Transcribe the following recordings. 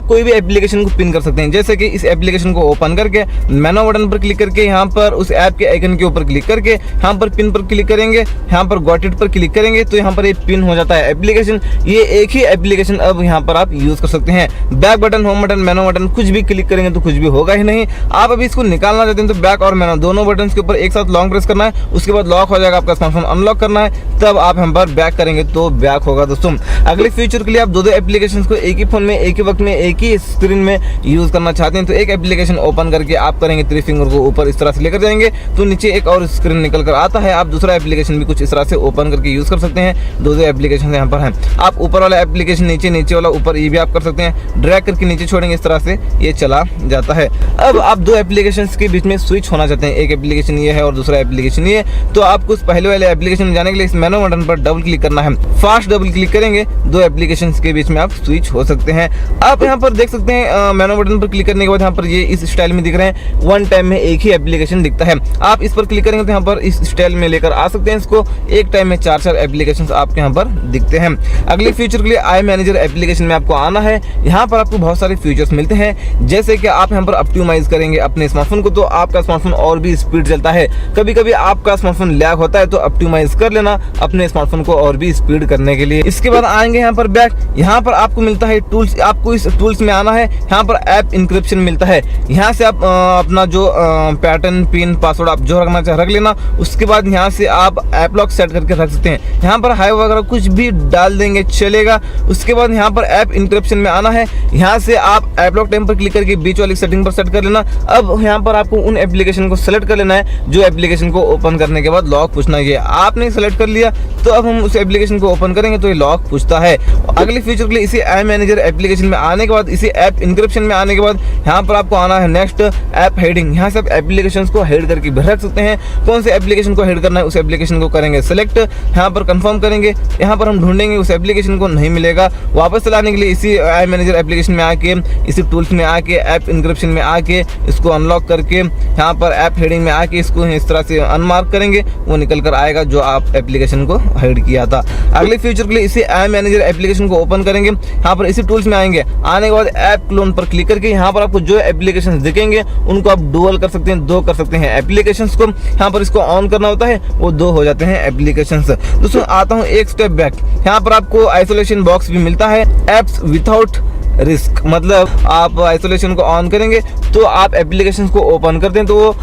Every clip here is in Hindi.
आप कोई भी एप्लीकेशन को पिन कर सकते हैं। जैसे कि इस एप्लीकेशन को ओपन करके मेनू बटन पर क्लिक करके यहाँ पर उस ऐप के आइकन के ऊपर क्लिक करके यहाँ पर पिन पर क्लिक करेंगे, यहाँ पर गॉट इट पर क्लिक करेंगे तो यहाँ पर ये पिन हो जाता है एप्लीकेशन। ये एक ही एप्लीकेशन अब यहाँ पर आप यूज कर सकते हैं। बैक बटन, होम बटन, मेनू बटन कुछ भी क्लिक करेंगे तो कुछ भी होगा ही नहीं। आप अभी इसको निकालना चाहते हैं तो बैक और मेनू दोनों बटन के ऊपर एक साथ लॉन्ग प्रेस करना है, उसके बाद लॉक हो जाएगा आपका स्मार्टफोन। अनलॉक करना है तब आप यहाँ पर बैक करेंगे तो बैक होगा। दोस्तों अगले फ्यूचर के लिए आप दो एप्लीकेशन को एक ही फोन में, एक ही वक्त में, एक ही स्क्रीन में यूज करना चाहते हैं तो एक एप्लीकेशन ओपन करके आप करेंगे 3 फिंगर को ऊपर इस तरह से लेकर जाएंगे तो नीचे एक और स्क्रीन निकल कर आता है। आप दूसरा एप्लीकेशन भी कुछ इस तरह से ओपन करके यूज कर सकते हैं। दो एप्लीकेशन यहाँ पर हैं। आप ऊपर वाला एप्लीकेशन नीचे, नीचे वाला ऊपर, ये भी आप कर सकते हैं। ड्रैग करके नीचे छोड़ेंगे इस तरह से ये चला जाता है। अब आप दो एप्लीकेशन के बीच में स्विच होना चाहते हैं, एक एप्लीकेशन ये है और दूसरा एप्लीकेशन ये, तो आपको उस पहले वाले एप्लीकेशन में जाने के लिए इस मेनू बटन पर डबल क्लिक करना है। फास्ट डबल क्लिक करेंगे दो एप्लीकेशन के बीच में आप स्विच हो सकते हैं। आप यहाँ पर देख सकते हैं मेनू बटन पर क्लिक करने के बाद यहाँ पर ये इस स्टाइल में दिख रहे हैं। वन टाइम में एक ही एप्लीकेशन दिखता है। आप इस पर क्लिक करेंगे तो यहाँ पर इस स्टाइल में लेकर आ सकते हैं इसको। एक टाइम में 4 एप्लीकेशन आपके यहाँ पर दिखते हैं। अगले फीचर के लिए आई मैनेजर एप्लीकेशन में आपको आना है। यहाँ पर आपको बहुत सारे फीचर्स मिलते हैं। जैसे कि आप यहाँ पर ऑप्टिमाइज करेंगे अपने स्मार्टफोन को तो आपका स्मार्टफोन और भी स्पीड चलता है। कभी कभी आपका स्मार्टफोन लैग होता है तो ऑप्टिमाइज कर लेना अपने स्मार्टफोन को और भी स्पीड करने के लिए। इसके बाद आएंगे यहाँ पर बैक। यहाँ पर आपको मिलता है टूल्स। आपको इस टूल्स में आना है। यहाँ पर ऐप इंक्रिप्शन मिलता है। यहाँ से आप अपना जो पैटर्न, पिन, पासवर्ड आप जो रखना चाहे रख लेना। उसके बाद यहाँ से आप ऐप लॉक सेट करके रख सकते हैं। यहाँ पर हाई वगैरह कुछ भी डाल देंगे चलेगा। उसके बाद यहाँ पर ऐप इंक्रिप्शन में आना है। यहाँ से आप ऐप लॉक टाइम पर क्लिक करके बीच वाली सेटिंग पर सेट कर लेना। अब यहाँ पर आपको उन एप्लीकेशन को सेलेक्ट कर लेना है जो एप्लीकेशन को ओपन करने के बाद लॉक पूछना है। आपने सेलेक्ट कर लिया तो अब हम उस एप्लीकेशन को ओपन करेंगे तो ये लॉक पूछता है। अगले फीचर के लिए इसी आई मैनेजर एप्लीकेशन में आने के बाद, इसी ऐप इंक्रिप्शन में आने के बाद यहाँ पर आपको आना है नेक्स्ट ऐप हेडिंग। यहाँ से आप एप्लीकेशन को हेड करके भी रख सकते हैं। कौन से एप्लीकेशन को हेड करना है उस एप्लीकेशन को करेंगे सेलेक्ट। यहाँ पर कंफर्म करेंगे। यहाँ पर हम ढूंढेंगे उस एप्लीकेशन को, नहीं मिलेगा। वापस चलाने के लिए इसी आई मैनेजर एप्लीकेशन में आके, इसी टूल्स में आके, ऐप इंक्रिप्शन में आके इसको अनलॉक करके यहाँ पर ऐप हेडिंग में आके इसको इस तरह से अनमार्क करेंगे, वो निकल कर आएगा जो आप एप्लीकेशन को हेड किया था। अगले फीचर के लिए इसी आई मैनेजर एप्लीकेशन को ओपन करेंगे। यहाँ पर इसी टूल्स में आएंगे। आने के बाद ऐप क्लोन पर क्लिक करके यहाँ पर आपको जो एप्लीकेशन दिखेंगे उनको आप डुअल कर सकते हैं, 2 कर सकते हैं एप्लीकेशंस को। यहाँ पर इसको ऑन करना होता है, वो 2 हो जाते हैं एप्लीकेशंस। दोस्तों आता हूँ एक स्टेप बैक। यहाँ पर आपको आइसोलेशन बॉक्स भी मिलता है। एप्स विदाउट रिस्क, मतलब आप आइसोलेशन को ऑन करेंगे तो आप एप्लीकेशन को ओपन करते हैं तो वो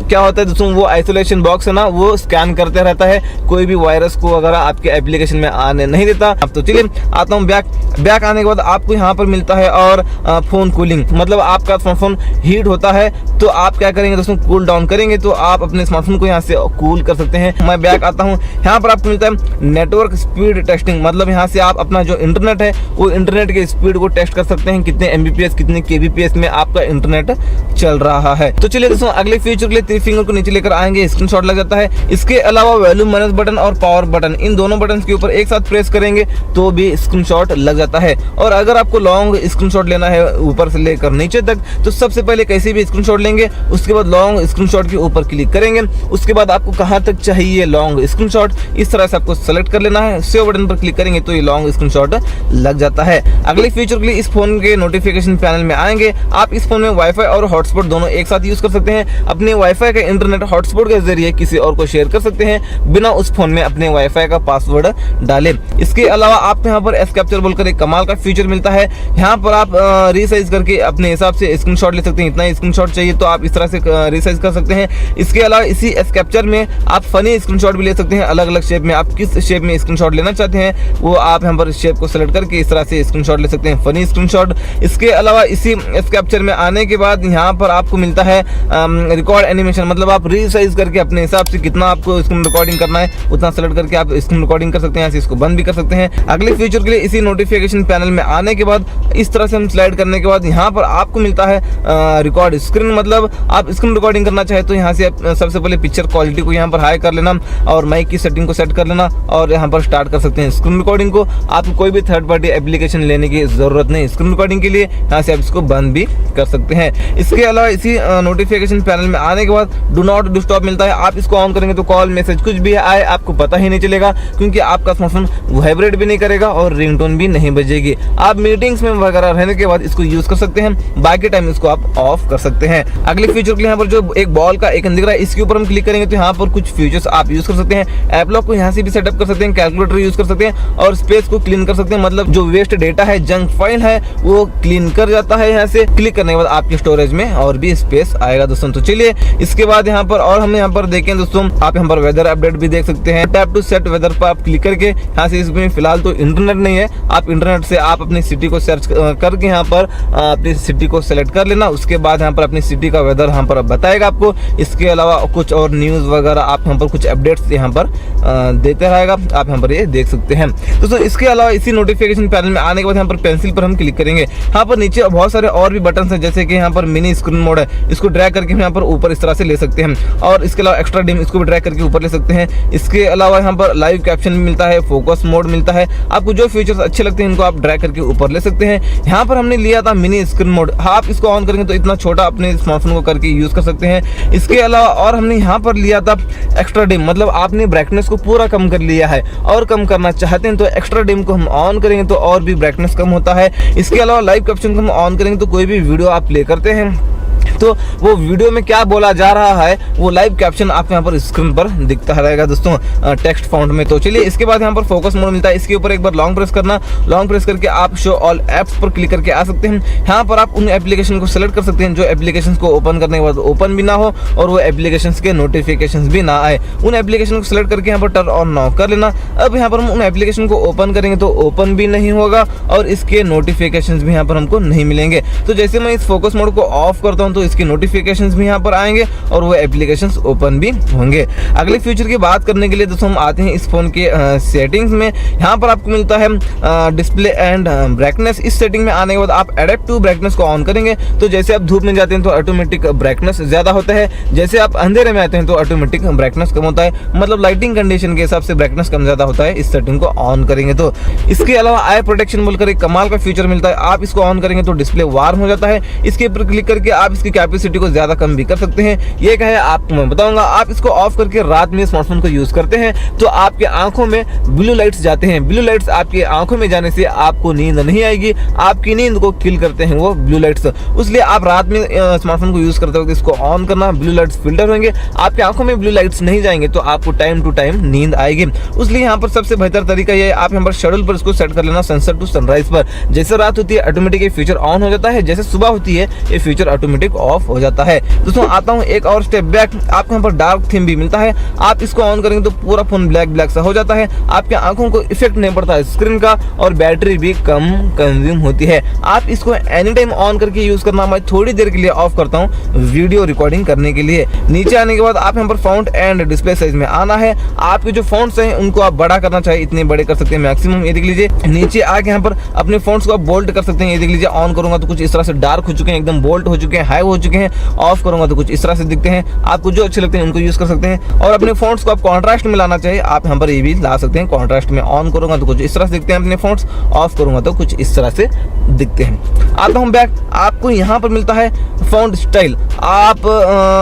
क्या होता है दोस्तों, वो आइसोलेशन बॉक्स है ना, वो स्कैन करते रहता है, कोई भी वायरस को वगैरह आपके एप्लीकेशन में आने नहीं देता। अब तो चलिए आता हूँ बैक आने के बाद आपको यहाँ पर मिलता है और फोन कूलिंग, मतलब आपका स्मार्टफोन हीट होता है तो आप क्या करेंगे दोस्तों, कूल डाउन करेंगे तो आप अपने स्मार्टफोन को यहाँ से कूल कर सकते हैं। मैं बैक आता हूँ। यहाँ पर आपको मिलता है नेटवर्क स्पीड टेस्टिंग, मतलब यहाँ से आप अपना जो इंटरनेट है वो इंटरनेट के स्पीड को टेस्ट कर सकते हैं, कितने एमबीपीएस, कितने केबीपीएस में आपका इंटरनेट चल रहा है। तो चलिए दोस्तों अगले फीचर के लिए 3 फिंगर को नीचे लेकर आएंगे, स्क्रीनशॉट लग जाता है। इसके अलावा वॉल्यूम मैनेज बटन और पावर बटन, इन दोनों बटन के ऊपर एक साथ प्रेस करेंगे तो भी स्क्रीनशॉट लग जाता है। और अगर आपको लॉन्ग स्क्रीनशॉट लेना है ऊपर से लेकर नीचे तक तो सबसे पहले कैसे भी स्क्रीनशॉट लेंगे, उसके बाद लॉन्ग स्क्रीनशॉट के ऊपर क्लिक करेंगे। उसके बाद आपको कहां तक चाहिए लॉन्ग स्क्रीनशॉट, इस तरह से आपको सेलेक्ट कर लेना है। सेव बटन पर क्लिक करेंगे तो ये लॉन्ग स्क्रीनशॉट लग जाता है। अगले फीचर के लिए इस फोन के नोटिफिकेशन पैनल में आएंगे। आप इस फोन में वाईफाई और हॉटस्पॉट दोनों एक साथ यूज कर सकते हैं। अपने वाईफाई का इंटरनेट हॉटस्पॉट के जरिए किसी और को शेयर कर सकते हैं बिना उस फोन में अपने वाईफाई का पासवर्ड डाले। इसके अलावा आपको यहाँ पर एस कैप्चर बोलकर एक कमाल का फीचर मिलता है। यहाँ पर आप रीसाइज करके अपने हिसाब से स्क्रीनशॉट ले सकते हैं। इतना स्क्रीनशॉट चाहिए तो आप इस तरह से रीसाइज कर सकते हैं। इसके अलावा इसी एस कैप्चर में आप फनी स्क्रीनशॉट भी ले सकते हैं, अलग अलग शेप में। आप किस शेप में स्क्रीनशॉट लेना चाहते हैं वो आप यहाँ पर शेप को सेलेक्ट करके इस तरह से स्क्रीनशॉट ले सकते हैं, फनी स्क्रीनशॉट। इसके अलावा इसी एस कैप्चर में आने के बाद यहाँ पर आपको मिलता है रिकॉर्ड एनिमेशन, मतलब आप रीसाइज करके अपने हिसाब से कितना आपको स्क्रीन रिकॉर्डिंग करना है उतना सेलेक्ट करके आप स्क्रीन रिकॉर्डिंग कर सकते हैं, इसको बंद भी कर सकते हैं। अगले फीचर के लिए इसी नोटिफिकेशन पैनल में आने के बाद इस तरह से हम स्लाइड करने के बाद यहाँ पर आपको मिलता है रिकॉर्ड स्क्रीन, मतलब आप स्क्रीन रिकॉर्डिंग करना चाहे तो यहाँ से सबसे पहले पिक्चर क्वालिटी को यहाँ पर हाई कर लेना और माइक की सेटिंग को सेट कर लेना और यहाँ पर स्टार्ट कर सकते हैं स्क्रीन रिकॉर्डिंग को। आपको कोई भी थर्ड पार्टी एप्लीकेशन लेने की जरूरत नहीं स्क्रीन रिकॉर्डिंग के लिए, यहाँ से आप इसको बंद भी कर सकते हैं। इसके अलावा इसी नोटिफिकेशन पैनल में आने के बाद डू नॉट डिस्टर्ब मिलता है। आप इसको ऑन करेंगे तो कॉल मैसेज कुछ भी आए आपको पता ही नहीं चलेगा, क्योंकि आपका स्मार्टफोन वाइब्रेट भी नहीं करेगा और रिंगटोन भी नहीं बजेगी। आप मीटिंग्स में वगैरह रहने के बाद इसको यूज कर सकते हैं, बाकी टाइम इसको आप ऑफ कर सकते हैं। अगले फीचर के लिए यहाँ पर जो एक बॉल का आइकन दिख रहा है, इसके ऊपर हम क्लिक करेंगे तो यहाँ पर कुछ फीचर्स आप यूज कर सकते हैं। ऐप लॉक को यहाँ से भी सेटअप कर सकते हैं, कैलकुलेटर यूज कर सकते हैं और स्पेस को क्लीन कर सकते हैं। मतलब जो वेस्ट डेटा है, जंक फाइल है, वो क्लीन कर जाता है। यहाँ से क्लिक करने के बाद आपके स्टोरेज में और भी स्पेस आएगा दोस्तों। तो चलिए इसके बाद यहाँ पर और हम यहाँ पर देखें दोस्तों, आप यहाँ पर वेदर अपडेट भी देख सकते हैं। टैप टू सेट वेदर पर आप क्लिक करके यहाँ से, इसमें फिलहाल तो इंटरनेट नहीं है, आप इंटरनेट से आप अपनी सिटी को सर्च करके यहाँ पर अपनी सिटी को सेलेक्ट कर लेना। उसके बाद यहाँ पर अपनी सिटी का वेदर यहाँ पर बताएगा आपको। इसके अलावा कुछ और न्यूज़ वगैरह आप यहाँ पर कुछ अपडेट्स यहाँ पर देते रहेगा, आप यहाँ पर ये देख सकते हैं दोस्तों। इसके अलावा इसी नोटिफिकेशन पैनल में आने के बाद यहाँ पर पेंसिल पर हम क्लिक करेंगे। यहाँ पर नीचे बहुत सारे और भी बटन हैं, जैसे कि यहाँ पर मिनी स्क्रीन मोड है, इसको ड्रैग करके हम यहाँ पर ऊपर इस तरह से ले सकते हैं। और इसके अलावा एक्स्ट्रा डिम, इसको भी ड्रैग करके ऊपर ले सकते हैं। इसके अलावा यहाँ पर लाइव कैप्शन मिलता है, फोकस मोड मिलता है। आपको जो फीचर्स अच्छे लगते हैं इनको आप ड्रैग करके ऊपर ले सकते हैं। यहाँ पर हमने लिया था मिनी स्क्रीन मोड, आप इसको ऑन करेंगे तो इतना छोटा अपने स्मार्टफोन को करके यूज कर सकते हैं। इसके अलावा और हमने यहाँ पर लिया था एक्स्ट्रा डिम, मतलब आपने ब्राइटनेस को पूरा कम कर लिया है और कम करना चाहते हैं तो एक्स्ट्रा डिम को हम ऑन करेंगे तो और भी ब्राइटनेस कम होता है। इसके अलावा लाइव कैप्शन को हम ऑन करेंगे तो कोई भी वीडियो आप प्ले करते हैं तो वो वीडियो में क्या बोला जा रहा है वो लाइव कैप्शन आपको यहाँ पर स्क्रीन पर दिखता रहेगा दोस्तों, टेक्स्ट फॉन्ट में। तो चलिए इसके बाद यहाँ पर फोकस मोड मिलता है, इसके ऊपर एक बार लॉन्ग प्रेस करना, लॉन्ग प्रेस करके आप शो ऑल एप्स पर क्लिक करके आ सकते हैं। यहाँ पर आप उन एप्लीकेशन को सेलेक्ट कर सकते हैं जो एप्लीकेशन को ओपन करने के बाद ओपन भी ना हो और वो एप्लीकेशन के नोटिफिकेशन भी ना आए। उन एप्लीकेशन को सेलेक्ट करके यहाँ पर टर्न ऑन ऑफ कर लेना। अब यहाँ पर हम उन एप्लीकेशन को ओपन करेंगे तो ओपन भी नहीं होगा और इसके नोटिफिकेशन भी यहाँ पर हमको नहीं मिलेंगे। तो जैसे मैं इस फोकस मोड को ऑफ करता हूँ तो इसके नोटिफिकेशंस भी यहाँ पर आएंगे और वो एप्लीकेशंस ओपन भी होंगे। अगले फीचर की बात करने के लिए दोस्तों हम आते हैं इस फोन के सेटिंग्स में। यहाँ पर आपको मिलता है डिस्प्ले एंड ब्राइटनेस। इस सेटिंग में आने के बाद आप एडेप्टिव ब्राइटनेस को ऑन करेंगे तो जैसे आप धूप में जाते हैं तो ऑटोमेटिक ब्राइटनेस ज्यादा होता है, जैसे आप अंधेरे में आते हैं तो ऑटोमेटिक ब्राइटनेस कम होता है। मतलब लाइटिंग कंडीशन के हिसाब से ब्राइटनेस कम ज्यादा होता है इस सेटिंग को ऑन करेंगे तो। इसके अलावा आई प्रोटेक्शन बोलकर एक कमाल का फीचर मिलता है, आप इसको ऑन करेंगे तो डिस्प्ले वार्म हो जाता है। इसके ऊपर क्लिक करके आप इसकी कैपेसिटी को ज्यादा कम भी कर सकते हैं। ये क्या है आपको मैं बताऊंगा। आप इसको ऑफ करके रात में स्मार्टफोन को यूज करते हैं तो आपके आंखों में ब्लू लाइट्स जाते हैं। ब्लू लाइट्स आपकी आंखों में जाने से आपको नींद नहीं आएगी, आपकी नींद को किल करते हैं वो ब्लू लाइट्स। इसलिए आप रात में स्मार्टफोन को यूज करते वक्त इसको ऑन करना, ब्लू लाइट्स फिल्टर होंगे, आपकी आंखों में ब्लू लाइट्स नहीं जाएंगे तो आपको टाइम टू टाइम नींद आएगी। इसलिए यहाँ पर सबसे बेहतर तरीका ये है, आप यहाँ पर शेड्यूल पर इसको सेट कर लेना सनसेट टू सनराइज पर। जैसे रात होती है ऑटोमेटिक ये फीचर ऑन हो जाता है, जैसे सुबह होती है ये फीचर ऑटोमेटिक ऑफ हो जाता है। दोस्तों आता हूँ एक और स्टेप बैक, आपको यहाँ पर डार्क थीम भी मिलता है। आप इसको ऑन करेंगे तो पूरा फोन ब्लैक सा हो जाता है, आपके आंखों को इफेक्ट नहीं पड़ता है स्क्रीन का और बैटरी भी कम कंज्यूम होती है। आप इसको एनी टाइम ऑन करके यूज करना। मैं थोड़ी देर के लिए ऑफ करता हूँ वीडियो रिकॉर्डिंग करने के लिए। नीचे आने के बाद आप यहाँ पर फॉन्ट एंड डिस्प्ले साइज में आना है। आपके जो फॉन्ट्स हैं उनको आप बड़ा करना चाहिए, इतने बड़े कर सकते हैं मैक्सिमम। ये देख लीजिए नीचे आके यहाँ पर अपने फॉन्ट्स को आप बोल्ड कर सकते हैं। ये देख लीजिए ऑन करूंगा तो कुछ इस तरह से डार्क हो चुके हैं, एकदम बोल्ड हो चुके हैं, हाई हो चुके हैं। ऑफ करूंगा तो कुछ इस तरह से दिखते हैं। आपको जो अच्छे लगते हैं उनको यूज कर सकते हैं। और अपने फॉन्ट्स को आप कॉन्ट्रास्ट में लाना चाहिए, आप यहाँ पर ये भी ला सकते हैं कॉन्ट्रास्ट में। ऑन करूंगा तो कुछ इस तरह से दिखते हैं अपने फॉन्ट्स, ऑफ करूंगा तो कुछ इस तरह से दिखते हैं। आता हूँ बैक, आपको यहाँ पर मिलता है फॉन्ट स्टाइल। आप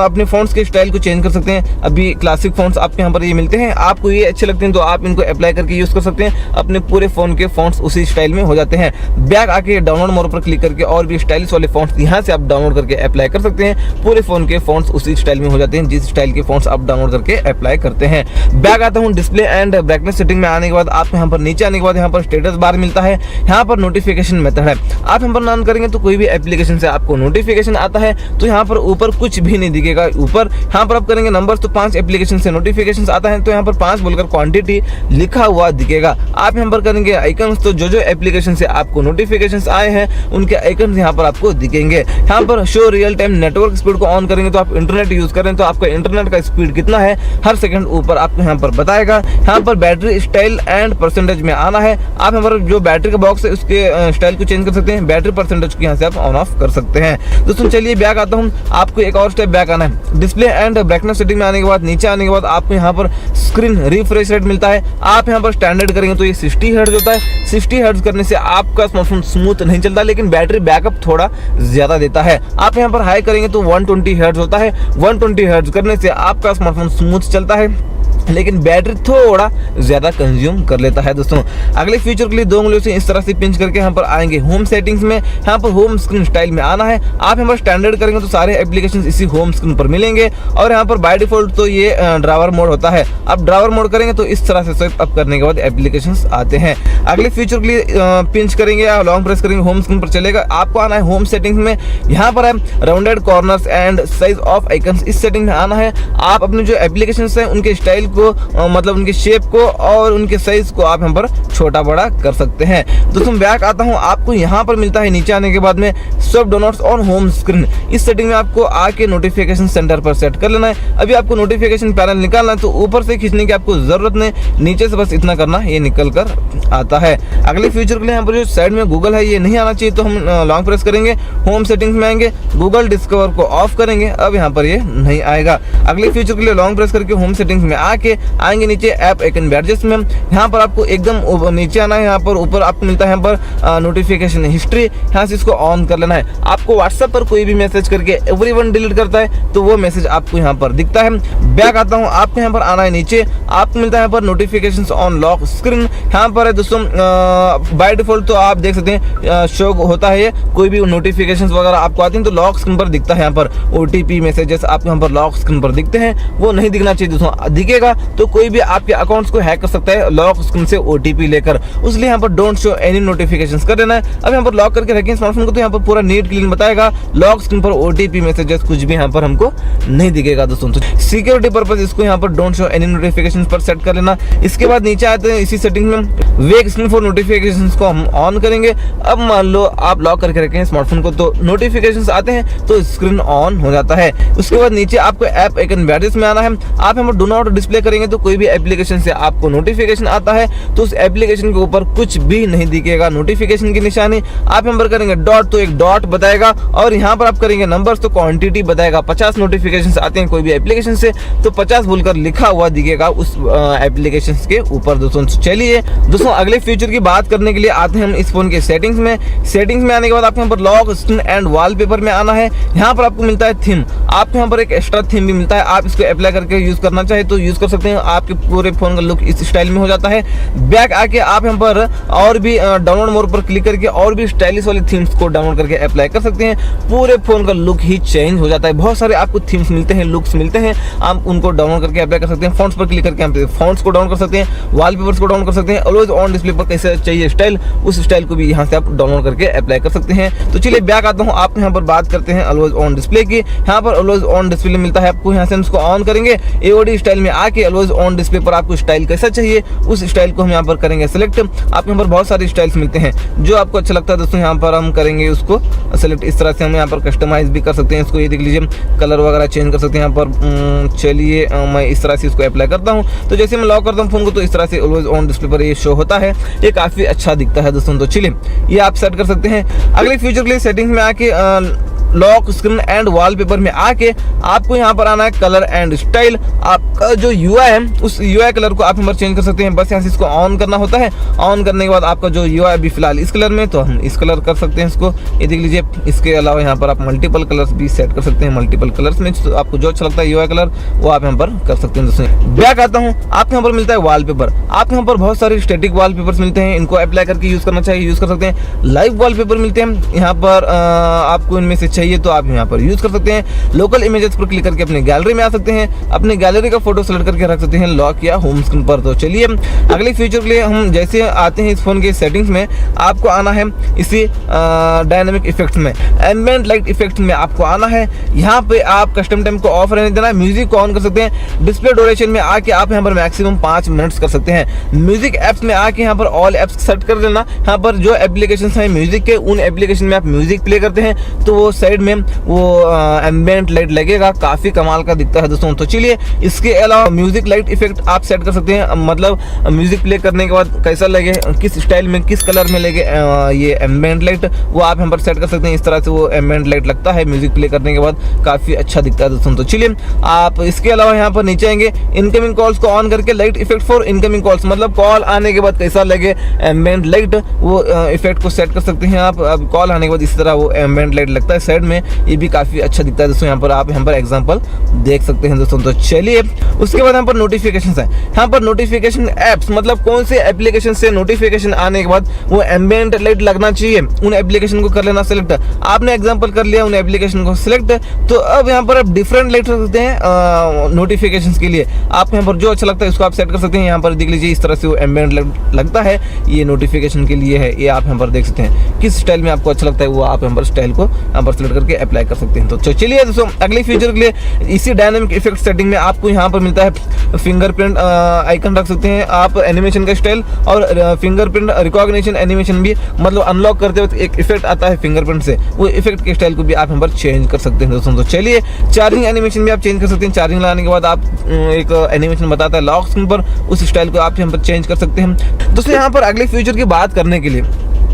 अपने फॉन्ट्स के स्टाइल को चेंज कर सकते हैं। अभी क्लासिक फॉन्ट्स आपके यहाँ पर ये मिलते हैं, आपको ये अच्छे लगते हैं तो आप इनको अप्लाई करके यूज कर सकते हैं। अपने पूरे फोन के फॉन्ट्स उसी स्टाइल में हो जाते हैं। बैक आके डाउनलोड मोड पर क्लिक करके और भी स्टाइलिश वाले फॉन्ट्स यहाँ से आप डाउनलोड करके अप्लाई कर सकते हैं। पूरे फोन के फॉन्ट्स उसी स्टाइल में हो जाते हैं जिस स्टाइल के फॉन्ट्स आप डाउनलोड करके अप्लाई करते हैं। बैक आता हूँ डिस्प्ले एंड ब्राइटनेस सेटिंग में आने के बाद आपको यहाँ पर नीचे आने के बाद यहाँ पर स्टेटस बार मिलता है। यहाँ पर नोटिफिकेशन मेथड है, आप यहाँ पर ऑन करेंगे तो कोई भी एप्लीकेशन से आपको नोटिफिकेशन आता है तो यहाँ पर ऊपर कुछ भी नहीं दिखेगा। ऊपर यहाँ पर आप करेंगे नंबर्स तो 5 एप्लीकेशन से नोटिफिकेशन आता है तो यहाँ पर 5 बोलकर क्वांटिटी लिखा हुआ दिखेगा। आप यहाँ पर करेंगे आइकन्स तो जो एप्लीकेशन से आपको नोटिफिकेशन आए हैं उनके आइकन्स यहाँ पर आपको दिखेंगे। यहाँ पर show real time network speed को ऑन करेंगे तो आप इंटरनेट यूज करें तो आपका इंटरनेट का स्पीड कितना है हर सेकंड ऊपर आपको यहाँ पर बताएगा। यहाँ पर बैटरी स्टाइल एंड परसेंटेज में आना है। आप यहाँ पर जो बैटरी का बॉक्स है उसके स्टाइल को चेंज कर सकते हैं, बैटरी परसेंटेज को यहाँ से आप ऑन ऑफ कर सकते हैं। दोस्तों चलिए बैक आता हूँ, आपको एक और स्टेप बैक आना है। डिस्प्ले एंड ब्राइटनेस सेटिंग में आने के बाद नीचे आने के बाद आपको यहाँ पर स्क्रीन रिफ्रेश रेट मिलता है। आप यहाँ पर स्टैंडर्ड करेंगे तो ये 60 हर्ट्ज होता है। 60 हर्ट्ज करने से आपका स्मार्टफोन स्मूथ नहीं चलता, लेकिन बैटरी बैकअप थोड़ा ज्यादा देता है। आप यहाँ पर हाई करेंगे तो 120 हर्ट्ज होता है। 120 हर्ट्ज करने से आपका स्मार्टफोन स्मूथ चलता है, लेकिन बैटरी थोड़ा ज्यादा कंज्यूम कर लेता है। दोस्तों अगले फीचर के लिए 2 उंगलियों से इस तरह से पिंच करके यहाँ पर आएंगे होम सेटिंग्स में। यहाँ पर होम स्क्रीन स्टाइल में आना है। आप यहाँ पर स्टैंडर्ड करेंगे तो सारे एप्लीकेशन इसी होम स्क्रीन पर मिलेंगे और यहाँ पर बाय डिफॉल्ट तो ये ड्राइवर मोड होता है। आप ड्राइवर मोड करेंगे तो इस तरह से स्वाइप अप करने के बाद एप्लीकेशन आते हैं। अगले फीचर के लिए पिंच करेंगे या लॉन्ग प्रेस करेंगे होम स्क्रीन पर चलेगा। आपको आना है होम सेटिंग्स में। यहाँ पर है rounded corners and size of icons, इस सेटिंग में आना है। आप अपने जो एप्लीकेशन है उनके स्टाइल को मतलब उनके शेप को और उनके साइज को आप यहाँ पर छोटा बड़ा कर सकते हैं। दोस्तों बैक आता हूँ, आपको यहाँ पर मिलता है नीचे आने के बाद में swipe downloads on home screen. इस सेटिंग में आपको आके नोटिफिकेशन सेंटर पर सेट कर लेना है। अभी आपको नोटिफिकेशन पैनल निकालना है तो ऊपर से खींचने की आपको जरूरत नहीं, नीचे से बस इतना करना, ये निकल कर आता है। अगले फीचर के लिए यहाँ पर जो साइड में गूगल है ये नहीं आना चाहिए, तो हम लॉन्ग प्रेस करेंगे, होम सेटिंग्स में आएंगे, गूगल डिस्कवर को ऑफ करेंगे, अब यहाँ पर ये नहीं आएगा। अगले फीचर के लिए लॉन्ग प्रेस करके होम सेटिंग्स में आके आएंगे नीचे ऐप आइकन बैडजेस में। यहाँ पर आपको एकदम नीचे आना है। यहाँ पर ऊपर आपको मिलता है यहाँ पर नोटिफिकेशन हिस्ट्री, यहाँ से इसको ऑन कर लेना है। आपको व्हाट्सएप पर कोई भी मैसेज करके एवरीवन डिलीट करता है तो वो मैसेज आपको यहाँ पर दिखता है। बैक आता हूँ, आपको यहाँ पर आना है नीचे, आपको मिलता है यहाँ पर नोटिफिकेशन ऑन लॉक स्क्रीन। यहाँ पर है दोस्तों बाय डिफॉल्ट तो आप देख सकते हैं शो होता है ये, कोई भी नोटिफिकेशन वगैरह आपको आती हैं तो लॉक स्क्रीन पर दिखता है। यहाँ पर OTP मैसेजेस आपको यहाँ पर लॉक स्क्रीन पर दिखते हैं, वो नहीं दिखना चाहिए दोस्तों। दिखेगा तो कोई भी आपके अकाउंट्स को हैक कर सकता है लॉक स्क्रीन से OTP लेकर, इसलिए यहाँ पर डोंट शो एनी नोटिफिकेशंस कर देना है। अब यहाँ पर लॉक करके रखें स्मार्टफोन को तो यहाँ पर पूरा नीट क्लीन बताएगा। लॉक स्क्रीन पर OTP मैसेजेस कुछ भी यहाँ पर हमको नहीं दिखेगा दोस्तों। तो सिक्योरिटी पर्पस इसको यहाँ पर डोंट शो एनी नोटिफिकेशंस पर सेट कर लेना। इसके बाद नीचे आते हैं इसी सेटिंग में वेक स्क्रीन फॉर नोटिफिकेशंस को हम ऑन करेंगे। अब मान लो आप लॉक करके रखें स्मार्टफोन को तो नोटिफिकेशंस आते हैं तो स्क्रीन ऑन हो जाता है। उसके बाद नीचे आपको ऐप आइकन बैडजेस में आना है। आप यहाँ पर डू नॉट डिस्प्ले करेंगे तो कोई भी एप्लीकेशन से आपको नोटिफिकेशन आता है तो उस एप्लीकेशन के ऊपर कुछ भी नहीं दिखेगा नोटिफिकेशन की निशानी। आप यहाँ पर करेंगे डॉट तो एक डॉट बताएगा और यहाँ पर आप करेंगे नंबर्स तो क्वांटिटी बताएगा। 50 नोटिफिकेशंस आते हैं कोई भी एप्लीकेशन से तो 50 बोलकर लिखा हुआ दिखेगा उस एप्लीकेशन के ऊपर दोस्तों। चलिए दोस्तों अगले फीचर की बात करने के लिए आते हैं हम इस फोन के सेटिंग्स में। सेटिंग्स में आने के बाद आपको यहाँ पर लॉक स्क्रीन एंड वॉलपेपर में आना है। यहाँ पर आपको मिलता है थीम, आपको यहाँ पर एक एक्स्ट्रा थीम भी मिलता है। आप इसको अप्लाई करके यूज करना चाहे तो यूज कर सकते हैं, आपके पूरे फोन का लुक इस स्टाइल में हो जाता है। बैक आके आप यहाँ पर और भी डाउनलोड मोड पर क्लिक करके और भी स्टाइलिश वाले थीम्स को डाउनलोड करके अप्लाई कर सकते हैं। पूरे फोन का लुक ही चेंज हो जाता है। बहुत सारे आपको थीम्स मिलते हैं, लुक्स मिलते हैं, आप उनको डाउनलोड करके अप्लाई कर सकते हैं। फॉन्ट्स पर क्लिक करके आप फॉन्ट्स को डाउनलोड कर सकते हैं, वॉलपेपर्स को डाउनलोड कर सकते हैं। ऑलवेज ऑन डिस्प्ले पर कैसे चाहिए स्टाइल, उस स्टाइल को भी यहाँ से आप डाउनलोड करके अप्लाई कर सकते हैं। तो चलिए बैक आता हूँ, आप यहाँ पर बात करते हैं ऑलवेज ऑन डिस्प्ले की। यहाँ पर ऑलवेज ऑन डिस्प्ले मिलता है आपको, यहाँ से हम इसको ऑन करेंगे। AOD स्टाइल में आके ऑलवेज ऑन डिस्प्ले पर आपको स्टाइल कैसा चाहिए उस स्टाइल को हम यहाँ पर करेंगे सेलेक्ट। आप यहाँ पर बहुत सारे स्टाइल्स मिलते हैं, जो आपको अच्छा लगता है दोस्तों यहाँ पर हम करेंगे उसको सेलेक्ट। इस तरह से हम यहाँ पर कस्टमाइज भी कर सकते हैं इसको, ये देख लीजिए कलर वगैरह चेंज कर सकते हैं यहाँ पर। चलिए मैं इस तरह से इसको अप्लाई करता हूँ तो जैसे मैं लॉक करता हूँ फोन को तो इस तरह से ऑलवेज ऑन डिस्प्ले पर ये शो होता है, ये काफ़ी अच्छा दिखता है दोस्तों। तो चलिए ये आप सेट कर सकते हैं। अगले फीचर के लिए सेटिंग में आके लॉक स्क्रीन एंड वॉलपेपर में आके आपको यहाँ पर आना है कलर एंड स्टाइल। आपका जो UI है उस UI कलर को आप यहाँ पर चेंज कर सकते हैं, बस यहाँ से इसको ऑन करना होता है। ऑन करने के बाद आपका जो UI अभी फिलहाल इस कलर में तो हम इस कलर कर सकते हैं इसको, ये देख लीजिए। इसके अलावा यहाँ पर आप मल्टीपल कलर्स भी सेट कर सकते हैं, मल्टीपल कलर्स में तो आपको जो अच्छा लगता है UI कलर वो आप यहाँ पर कर सकते हैं दोस्तों। बैक आता हूँ, आपको यहाँ पर मिलता है वॉलपेपर। आपको यहाँ पर बहुत सारे स्टैटिक वॉलपेपर्स मिलते हैं, इनको अप्लाई करके यूज करना चाहिए यूज कर सकते हैं। लाइव वॉलपेपर मिलते हैं यहाँ पर, आपको इनमें से चाहिए तो आप यहाँ पर यूज कर सकते हैं। लोकल इमेजेस पर क्लिक करके अपने गैलरी में आ सकते हैं, अपने गैलरी का फोटो सेलेक्ट करके रख सकते हैं लॉक या होम स्क्रीन पर। तो चलिए अगले फीचर के लिए हम जैसे आते हैं इस फोन के सेटिंग्स में, आपको आना है इसी डायनामिक इफेक्ट्स में, एम्बिएंट लाइट इफेक्ट में आपको आना है। यहाँ पे आप कस्टम टाइम को ऑफ रहने देना है, म्यूजिक को ऑन कर सकते हैं। डिस्प्ले ड्यूरेशन में आके आप यहाँ पर मैक्सिमम 5 मिनट्स कर सकते हैं। म्यूजिक एप्स में आके यहाँ पर ऑल एप्स सेट कर देना। यहाँ पर जो एप्लीकेशन है म्यूजिक के, उन एप्लीकेशन में आप म्यूजिक प्ले करते हैं तो वो साइड में वो एम्बिएंट लाइट लगेगा, काफी कमाल का दिखता है दोस्तों। तो चलिए इसके अलावा म्यूजिक लाइट इफेक्ट आप सेट कर सकते हैं, मतलब म्यूजिक प्ले करने के बाद कैसा लगे, किस स्टाइल में किस कलर में लगे ये एम्बिएंट लाइट, वो आप यहाँ पर सेट कर सकते हैं। इस तरह से वो एम्बिएंट लाइट लगता है म्यूजिक प्ले करने के बाद, काफी अच्छा दिखता है दोस्तों। तो चलिए आप इसके अलावा यहाँ पर नीचे आएंगे, इनकमिंग कॉल्स को ऑन करके light effect for incoming calls, मतलब कॉल आने के बाद कैसा लगे एम्बिएंट लाइट, वो इफेक्ट को सेट कर सकते हैं आप। अब कॉल आने के बाद इस तरह वो एम्बिएंट लाइट लगता है साइड में, ये भी काफी अच्छा दिखता है दोस्तों। यहाँ पर आप यहाँ पर एग्जांपल देख सकते हैं दोस्तों। तो चलिए उसके बाद यहाँ पर नोटिफिकेशन है, यहाँ पर नोटिफिकेशन एप्स, मतलब कौन से एप्लीकेशन से नोटिफिकेशन आने के बाद वो एम्बिएंट लाइट लगना चाहिए, उन एप्लीकेशन को कर लेना सिलेक्ट। आपने एग्जांपल कर लिया उन एप्लीकेशन को सिलेक्ट, तो अब यहाँ पर आप डिफरेंट लाइट रख सकते हैं नोटिफिकेशन के लिए। आप यहाँ पर जो अच्छा लगता है उसको आप सेट कर सकते हैं। यहाँ पर देख लीजिए इस तरह से वो एम्बिएंट लाइट लगता है, ये नोटिफिकेशन के लिए है, ये आप यहाँ पर देख सकते हैं। किस स्टाइल में आपको अच्छा लगता है वो आप यहाँ पर स्टाइल को यहाँ पर सिलेक्ट करके अप्लाई कर सकते हैं। तो चलिए दोस्तों अगले फीचर के लिए इसी डायनामिक इफेक्ट सेटिंग में आपको यहाँ पर मिलता है फिंगरप्रिंट आइकन रख सकते हैं आप, एनिमेशन का स्टाइल और फिंगरप्रिंट रिकॉग्निशन एनिमेशन भी, मतलब अनलॉक करते वक्त एक इफेक्ट आता है फिंगरप्रिंट से, वो इफेक्ट के स्टाइल को भी आप यहाँ पर चेंज कर सकते हैं दोस्तों। तो चलिए चार्जिंग एनिमेशन भी आप चेंज कर सकते हैं। चार्जिंग लगाने के बाद आप एक एनिमेशन बताता है लॉक स्क्रीन पर, उस स्टाइल को आप यहाँ पर चेंज कर सकते हैं दोस्तों। यहाँ पर अगले फीचर की बात करने के लिए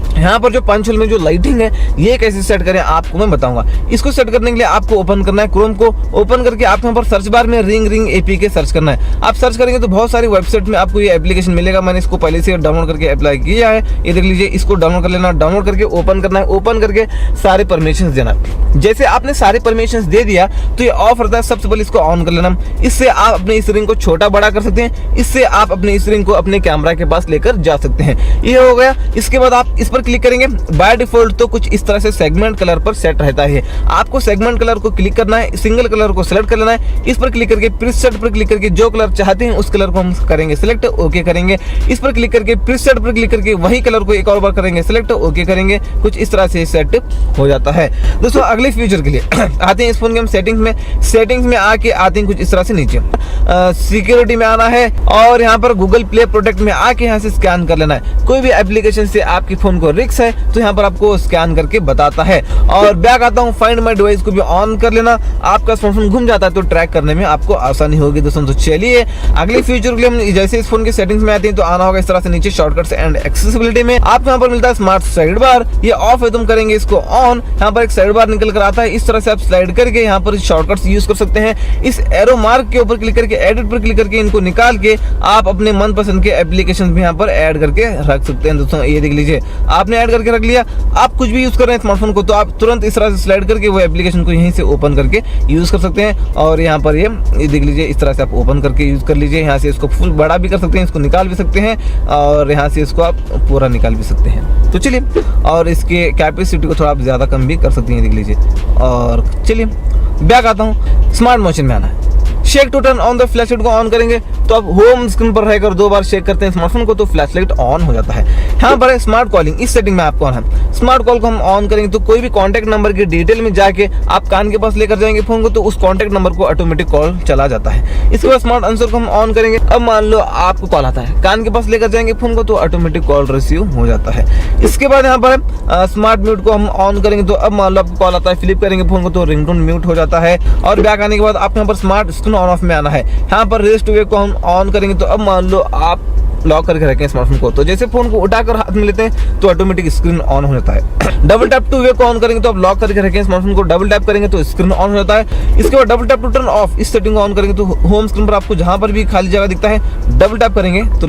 यहाँ पर जो पंच होल में जो लाइटिंग है ये कैसे सेट करें आपको मैं बताऊंगा। इसको सेट करने के लिए आपको ओपन करना है क्रोम को, ओपन करके आप यहाँ पर सर्च बार में रिंग एपीके सर्च करना है। आप सर्च करेंगे तो बहुत सारी वेबसाइट में आपको ये एप्लीकेशन मिलेगा। मैंने इसको पहले से डाउनलोड करके अप्लाई किया है, ये देख लीजिए। इसको डाउनलोड कर लेना, डाउनलोड करके ओपन करना है, ओपन करके सारे परमिशन देना। जैसे आपने सारे परमिशन दे दिया तो ये ऑफ रहता है, सबसे पहले इसको ऑन कर लेना। इससे आप अपने इस रिंग को छोटा बड़ा कर सकते हैं, इससे आप अपने इस रिंग को अपने कैमरा के पास लेकर जा सकते हैं। ये हो गया। इसके बाद आप इस पर क्लिक करेंगे, बाय डिफॉल्ट तो कुछ इस तरह से सेगमेंट कलर पर सेट रहता है। आपको सेगमेंट कलर को क्लिक करना है, सिंगल कलर को सेलेक्ट कर लेना है। इस पर क्लिक करके प्रीसेट पर क्लिक करके जो कलर चाहते हैं उस कलर को हम करेंगे सिलेक्ट, ओके करेंगे। इस पर क्लिक करके प्रीसेट पर क्लिक करके वही कलर को एक और बार करेंगे सिलेक्ट, ओके करेंगे। कुछ इस तरह से सेट हो जाता है दोस्तों। अगले फीचर के लिए आते हैं इस फोन के हम सेटिंग्स में आके आते हैं कुछ इस तरह से नीचे सिक्योरिटी में आना है और यहाँ पर गूगल प्ले प्रोटेक्ट में आके यहाँ से स्कैन कर लेना है। कोई भी एप्लीकेशन से आपके फोन को रिस्क है तो यहाँ पर आपको स्कैन करके बताता है। और बैक आता हूँ, फाइंड माय डिवाइस को भी ऑन कर लेना। आपका स्मार्टफोन घूम जाता है तो ट्रैक करने में आपको आसानी होगी दोस्तों। तो चलिए अगले फीचर के लिए हम जैसे इस फोन के सेटिंग्स में आते हैं तो आना होगा इस तरह से नीचे शॉर्टकट्स एंड एक्सेसिबिलिटी में। आपको यहाँ पर मिलता है स्मार्ट साइड बार, ये ऑफ है, तुम करेंगे इसको ऑन। यहाँ पर एक साइड बार निकल कर आता है, इस तरह से आप स्लाइड करके यहाँ पर शॉर्टकट्स यूज कर सकते हैं। इस एरो मार्क के ऊपर क्लिक करके एडिट पर क्लिक करके इनको निकाल के आप अपने मनपसंद के एप्लीकेशन भी यहाँ पर ऐड करके रख सकते हैं दोस्तों। ये देख लीजिए आपने ऐड करके रख लिया। आप कुछ भी यूज कर रहे हैं स्मार्टफोन को तो आप तुरंत इस तरह से स्लाइड करके वो एप्लीकेशन को यहीं से ओपन करके यूज कर सकते हैं। और यहाँ पर ये देख लीजिए इस तरह से आप ओपन करके यूज कर लीजिए। यहाँ से इसको फुल बड़ा भी कर सकते हैं, इसको निकाल भी सकते हैं और यहाँ से इसको आप पूरा निकाल भी सकते हैं। तो चलिए और इसके कैपेसिटी को थोड़ा आप ज्यादा कम भी कर सकते हैं, देख लीजिए। और चलिए बैक आता हूँ, स्मार्ट मोशन में आना है। Shake to turn on the flashlight को ऑन करेंगे तो आप होम स्क्रीन पर रहकर 2 बार शेक करते हैं स्मार्टफोन को तो फ्लैश लाइट ऑन हो जाता है। यहाँ पर स्मार्ट कॉलिंग, इस सेटिंग में आपको ऑन है। स्मार्ट कॉल को हम ऑन करेंगे तो कोई भी कॉन्टैक्ट नंबर की डिटेल में जाके आप कान के पास लेकर जाएंगे फोन को तो उस कॉन्टैक्ट नंबर को ऑटोमेटिक कॉल चला जाता है। इसके बाद स्मार्ट आंसर को हम ऑन करेंगे। अब मान लो आपको कॉल आता है, कान के पास लेकर जाएंगे फोन को तो ऑटोमेटिक कॉल रिसीव हो जाता है। इसके बाद यहाँ पर स्मार्ट म्यूट को हम ऑन करेंगे तो अब मान लो आपको कॉल आता है, फ्लिप करेंगे फोन को तो रिंगटोन म्यूट हो जाता है। और बैक आने के बाद आप यहाँ पर स्मार्ट स्क्रीन ऑन ऑफ में आना है। यहाँ पर रेस टू वेक को हम ऑन करेंगे तो अब मान लो आप लॉक करके रखें स्मार्टफोन को तो जैसे फोन को उठाकर हाथ में लेते हैं तो ऑटोमेटिक स्क्रीन ऑन हो जाता है। डबल टैप टू वे को ऑन करेंगे तो आप लॉक करके रखें स्मार्टफोन को, डबल टैप करेंगे तो स्क्रीन ऑन हो जाता है। इसके बाद double tap to turn off, इस सेटिंग को ऑन करेंगे तो होम स्क्रीन पर आपको जहां पर भी खाली जगह दिखता है डबल टैप करेंगे तो